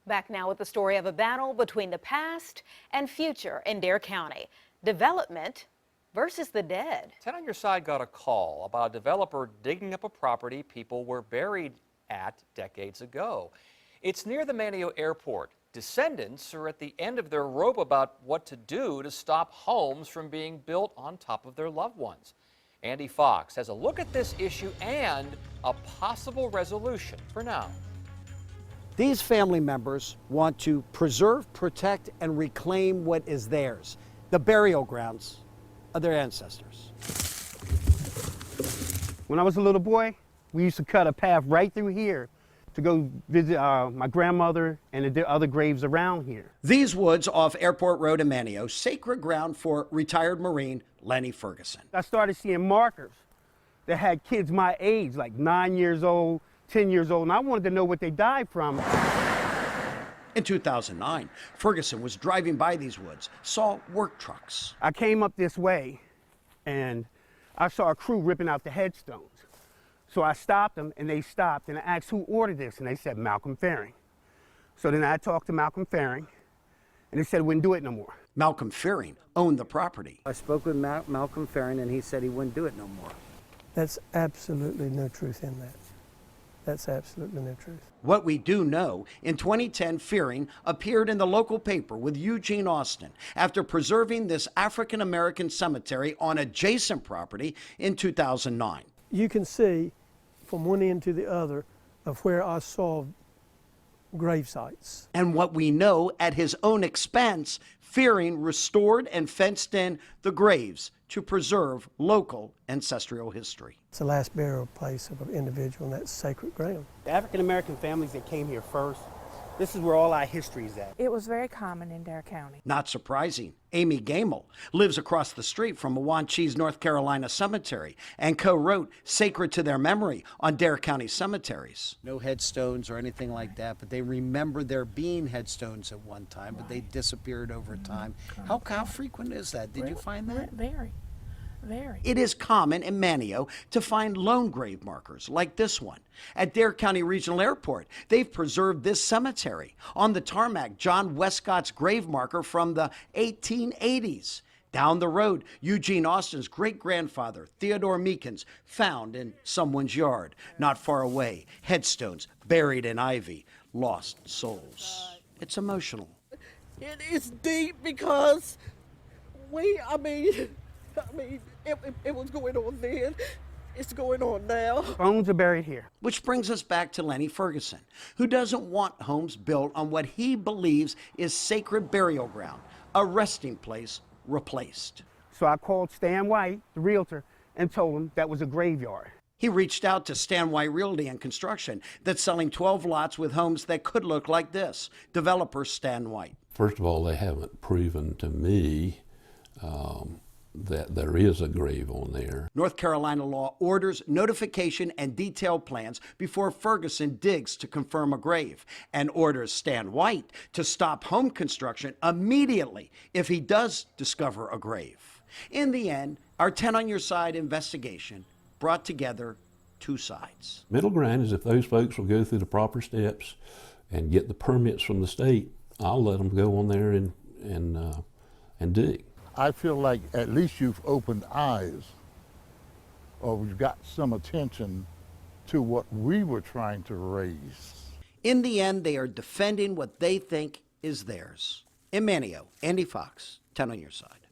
Back now with the story of a battle between the past and future in Dare County. Development versus the dead. 10 on Your Side got a call about a developer digging up a property people were buried at decades ago. It's near the Manteo airport. Descendants are at the end of their rope about what to do to stop homes from being built on top of their loved ones. Andy Fox has a look at this issue and a possible resolution for now. These family members want to preserve, protect, and reclaim what is theirs, the burial grounds of their ancestors. When I was a little boy, we used to cut a path right through here to go visit my grandmother and the other graves around here. These woods off Airport Road in Manteo, sacred ground for retired Marine Lenny Ferguson. I started seeing markers that had kids my age, like 9 years old, 10 years old, and I wanted to know what they died from. In 2009, Ferguson was driving by these woods, saw work trucks. I came up this way, and I saw a crew ripping out the headstones. So I stopped them, and they stopped, and I asked who ordered this, and they said Malcolm Fearing. So then I talked to Malcolm Fearing, and they said we wouldn't do it no more. Malcolm Fearing owned the property. I spoke with Malcolm Fearing, and he said he wouldn't do it no more. That's absolutely no truth in that. That's absolutely no truth. What we do know, in 2010, Fearing appeared in the local paper with Eugene Austin after preserving this African-American cemetery on adjacent property in 2009. You can see from one end to the other of where I saw grave sites. And what we know, at his own expense, Fearing restored and fenced in the graves to preserve local ancestral history. It's the last burial place of an individual, and that's sacred ground. The African-American families that came here first, this is where all our history is at. It was very common in Dare County. Not surprising, Amy Gamel lives across the street from Wanchese, North Carolina cemetery and co-wrote Sacred to Their Memory on Dare County cemeteries. No headstones or anything like that, but they remember there being headstones at one time, but they disappeared over time. How frequent is that? Did you find that? Very. Very. It is common in Manteo to find lone grave markers like this one. At Dare County Regional Airport, they've preserved this cemetery. On the tarmac, John Westcott's grave marker from the 1880s. Down the road, Eugene Austin's great-grandfather, Theodore Meekins, found in someone's yard. Not far away, headstones buried in ivy, lost souls. It's emotional. It is deep because it was going on then. It's going on now. Bones are buried here. Which brings us back to Lenny Ferguson, who doesn't want homes built on what he believes is sacred burial ground, a resting place replaced. So I called Stan White, the realtor, and told him that was a graveyard. He reached out to Stan White Realty and Construction that's selling 12 lots with homes that could look like this. Developer Stan White. First of all, they haven't proven to me that there is a grave on there. North Carolina law orders notification and detailed plans before Ferguson digs to confirm a grave, and orders Stan White to stop home construction immediately if he does discover a grave. In the end, our 10 on Your Side investigation brought together two sides. Middle ground is if those folks will go through the proper steps and get the permits from the state, I'll let them go on there and dig. I feel like at least you've opened eyes, or we've got some attention to what we were trying to raise. In the end, they are defending what they think is theirs. In Manteo, Andy Fox, 10 on Your Side.